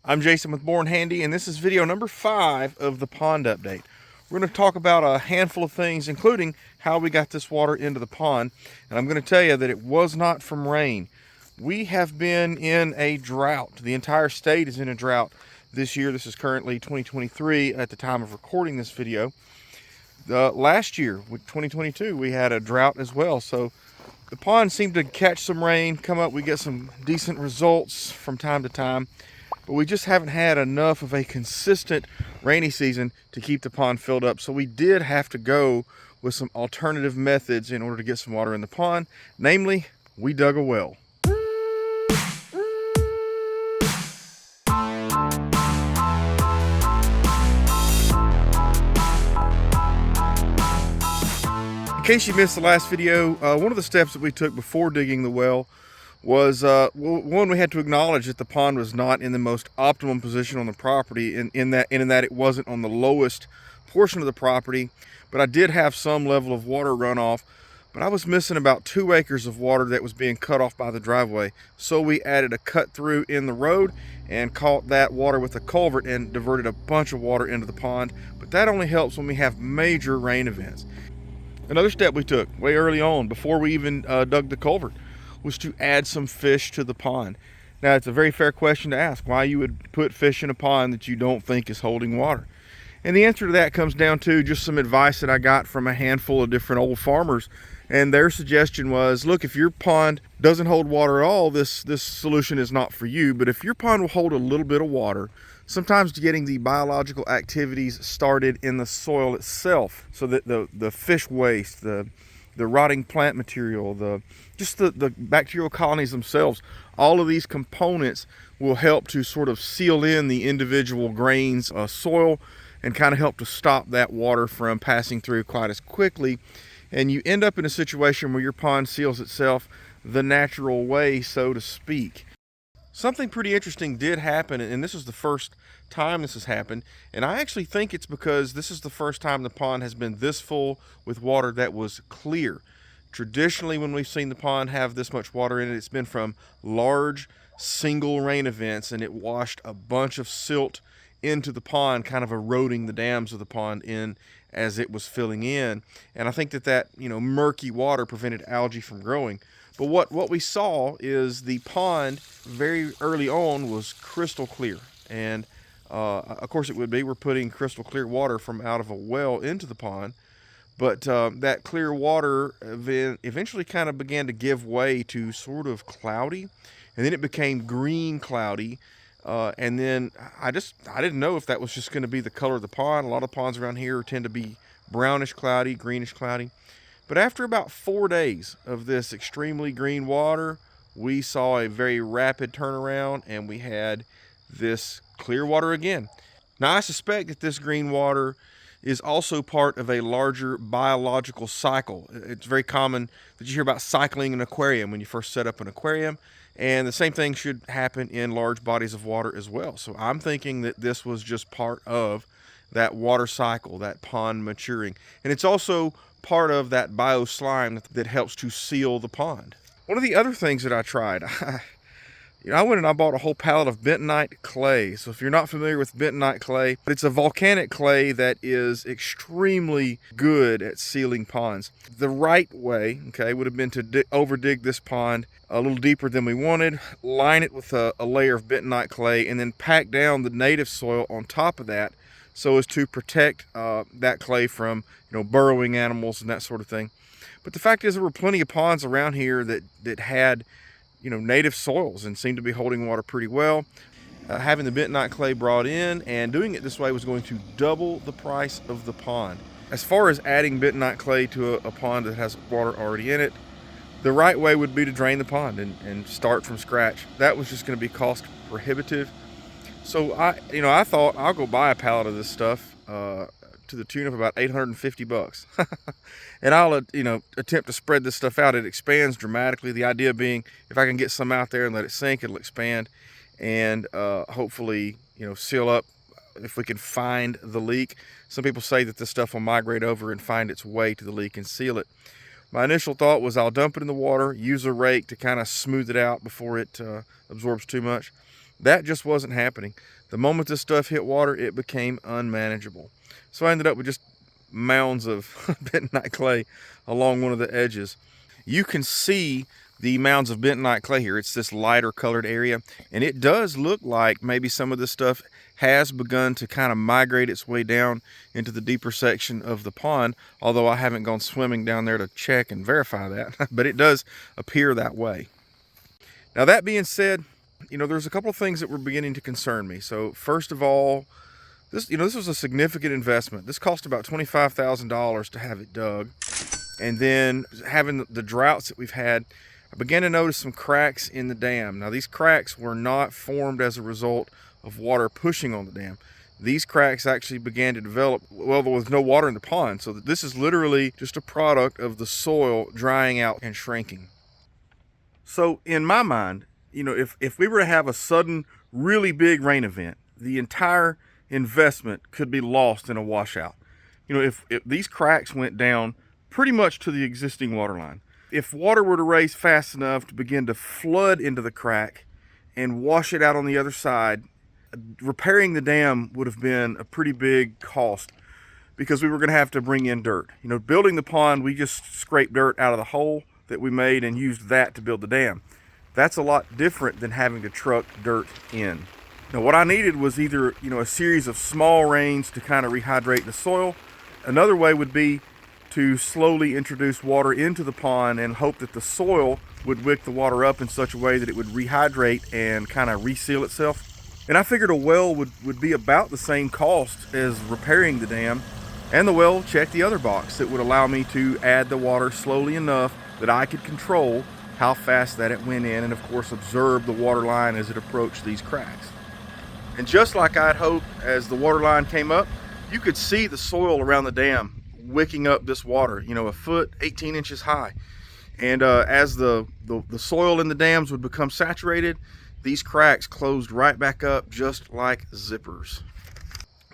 I'm Jason with Born Handy, and this is video number 5 of the pond update. We're going to talk about a handful of things, including how we got this water into the pond. And I'm going to tell you that it was not from rain. We have been in a drought. The entire state is in a drought this year. This is currently 2023 at the time of recording this video. Last year, with 2022, we had a drought as well. So the pond seemed to catch some rain, come up, we get some decent results from time to time. But we just haven't had enough of a consistent rainy season to keep the pond filled up. So we did have to go with some alternative methods in order to get some water in the pond. Namely, we dug a well. In case you missed the last video, one of the steps that we took before digging the well was, one, we had to acknowledge that the pond was not in the most optimum position on the property, in that it wasn't on the lowest portion of the property, but I did have some level of water runoff, but I was missing about 2 acres of water that was being cut off by the driveway. So we added a cut through in the road and caught that water with a culvert and diverted a bunch of water into the pond, but that only helps when we have major rain events. Another step we took way early on, before we even dug the culvert, was to add some fish to the pond. Now, it's a very fair question to ask, why you would put fish in a pond that you don't think is holding water. And the answer to that comes down to just some advice that I got from a handful of different old farmers. And their suggestion was, look, if your pond doesn't hold water at all, this solution is not for you. But if your pond will hold a little bit of water, sometimes getting the biological activities started in the soil itself, so that the fish waste, the rotting plant material, the bacterial colonies themselves, all of these components will help to sort of seal in the individual grains of soil and kind of help to stop that water from passing through quite as quickly. And you end up in a situation where your pond seals itself the natural way, so to speak. Something pretty interesting did happen, and this is the first time this has happened, and I actually think it's because this is the first time the pond has been this full with water that was clear. Traditionally, when we've seen the pond have this much water in it, it's been from large single rain events, and it washed a bunch of silt into the pond, kind of eroding the dams of the pond in as it was filling in. And I think that murky water prevented algae from growing. But what we saw is the pond very early on was crystal clear. And of course it would be. We're putting crystal clear water from out of a well into the pond. But that clear water eventually kind of began to give way to sort of cloudy. And then it became green cloudy. And then I didn't know if that was just going to be the color of the pond. A lot of ponds around here tend to be brownish cloudy, greenish cloudy. But after about 4 days of this extremely green water, we saw a very rapid turnaround, and we had this clear water again. Now, I suspect that this green water is also part of a larger biological cycle. It's very common that you hear about cycling an aquarium when you first set up an aquarium, and the same thing should happen in large bodies of water as well. So I'm thinking that this was just part of that water cycle, that pond maturing. And it's also part of that bio slime that helps to seal the pond. One of the other things that I tried, I went and I bought a whole pallet of bentonite clay. So if you're not familiar with bentonite clay, it's a volcanic clay that is extremely good at sealing ponds. The right way, would have been to over dig this pond a little deeper than we wanted, line it with a layer of bentonite clay, and then pack down the native soil on top of that, so as to protect that clay from burrowing animals and that sort of thing. But the fact is, there were plenty of ponds around here that had native soils and seemed to be holding water pretty well. Having the bentonite clay brought in and doing it this way was going to double the price of the pond. As far as adding bentonite clay to a pond that has water already in it, the right way would be to drain the pond and start from scratch. That was just going to be cost prohibitive. So I thought I'll go buy a pallet of this stuff to the tune of about $850. And I'll attempt to spread this stuff out. It expands dramatically. The idea being, if I can get some out there and let it sink, it'll expand, and hopefully seal up if we can find the leak. Some people say that this stuff will migrate over and find its way to the leak and seal it. My initial thought was I'll dump it in the water, use a rake to kind of smooth it out before it absorbs too much. That just wasn't happening. The moment this stuff hit water, it became unmanageable. So I ended up with just mounds of bentonite clay along one of the edges. You can see the mounds of bentonite clay here. It's this lighter colored area, and it does look like maybe some of this stuff has begun to kind of migrate its way down into the deeper section of the pond, although I haven't gone swimming down there to check and verify that, but it does appear that way. Now, that being said, there's a couple of things that were beginning to concern me. So first of all, this was a significant investment. This cost about $25,000 to have it dug. And then having the droughts that we've had, I began to notice some cracks in the dam. Now, these cracks were not formed as a result of water pushing on the dam. These cracks actually began to develop, well, there was no water in the pond. So this is literally just a product of the soil drying out and shrinking. So in my mind, if we were to have a sudden, really big rain event, the entire investment could be lost in a washout. If these cracks went down pretty much to the existing water line, if water were to raise fast enough to begin to flood into the crack and wash it out on the other side, repairing the dam would have been a pretty big cost, because we were going to have to bring in dirt. Building the pond, we just scraped dirt out of the hole that we made and used that to build the dam. That's a lot different than having to truck dirt in. Now, what I needed was either a series of small rains to kind of rehydrate the soil. Another way would be to slowly introduce water into the pond and hope that the soil would wick the water up in such a way that it would rehydrate and kind of reseal itself. And I figured a well would be about the same cost as repairing the dam, and the well checked the other box that would allow me to add the water slowly enough that I could control how fast that it went in, and of course observe the water line as it approached these cracks. And just like I'd hoped, as the water line came up, you could see the soil around the dam wicking up this water, a foot, 18 inches high. And as the soil in the dams would become saturated, these cracks closed right back up just like zippers.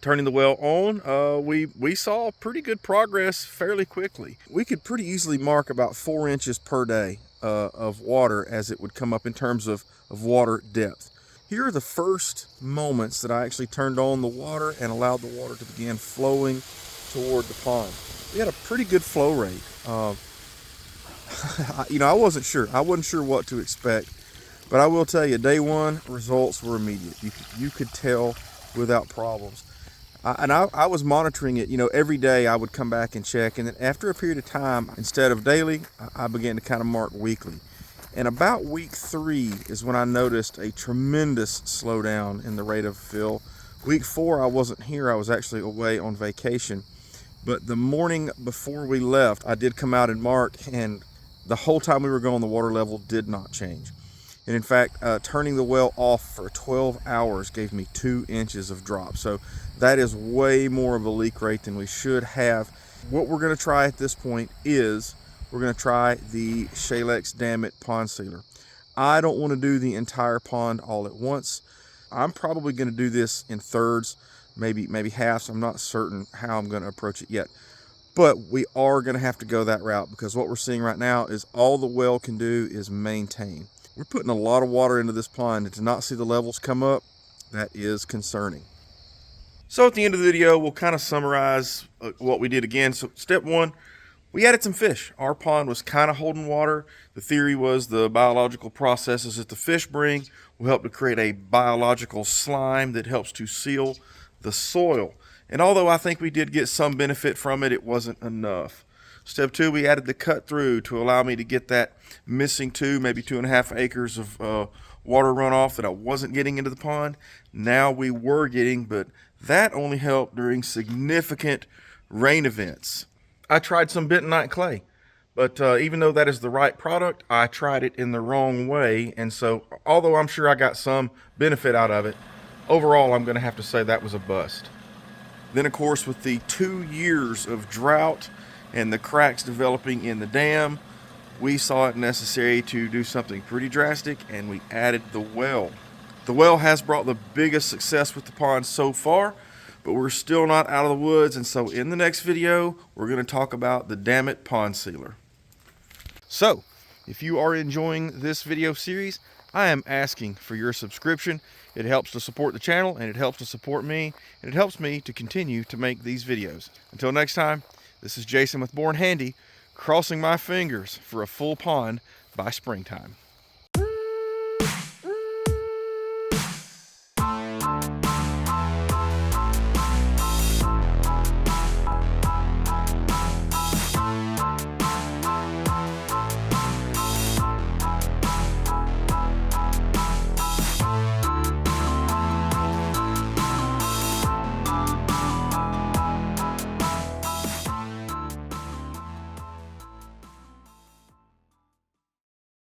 Turning the well on, we saw pretty good progress fairly quickly. We could pretty easily mark about 4 inches per day of water as it would come up in terms of water depth. Here are the first moments that I actually turned on the water and allowed the water to begin flowing toward the pond. We had a pretty good flow rate. I wasn't sure what to expect, but I will tell you, day one results were immediate. You could tell without problems. I was monitoring it, every day I would come back and check. And then after a period of time, instead of daily, I began to kind of mark weekly. And about week 3 is when I noticed a tremendous slowdown in the rate of fill. Week 4, I wasn't here. I was actually away on vacation. But the morning before we left, I did come out and mark, and the whole time we were going, the water level did not change. And in fact, turning the well off for 12 hours gave me 2 inches of drop. So that is way more of a leak rate than we should have. What we're going to try at this point is we're going to try the Shalex Dammit Pond Sealer. I don't want to do the entire pond all at once. I'm probably going to do this in thirds, maybe halves. I'm not certain how I'm going to approach it yet. But we are going to have to go that route, because what we're seeing right now is all the well can do is maintain. We're putting a lot of water into this pond, and to not see the levels come up, that is concerning. So at the end of the video, we'll kind of summarize what we did again. So step 1, we added some fish. Our pond was kind of holding water. The theory was the biological processes that the fish bring will help to create a biological slime that helps to seal the soil. And although I think we did get some benefit from it, it wasn't enough. Step 2, we added the cut through to allow me to get that missing 2, maybe 2.5 acres of water runoff that I wasn't getting into the pond. Now we were getting, but that only helped during significant rain events. I tried some bentonite clay, but even though that is the right product, I tried it in the wrong way. And so although I'm sure I got some benefit out of it, overall I'm going to have to say that was a bust. Then of course, with the 2 years of drought and the cracks developing in the dam, we saw it necessary to do something pretty drastic, and we added the well. The well has brought the biggest success with the pond so far, but we're still not out of the woods, and so in the next video, we're going to talk about the Dammit Pond Sealer. So, if you are enjoying this video series, I am asking for your subscription. It helps to support the channel, and it helps to support me, and it helps me to continue to make these videos. Until next time, this is Jason with Born Handy, crossing my fingers for a full pond by springtime.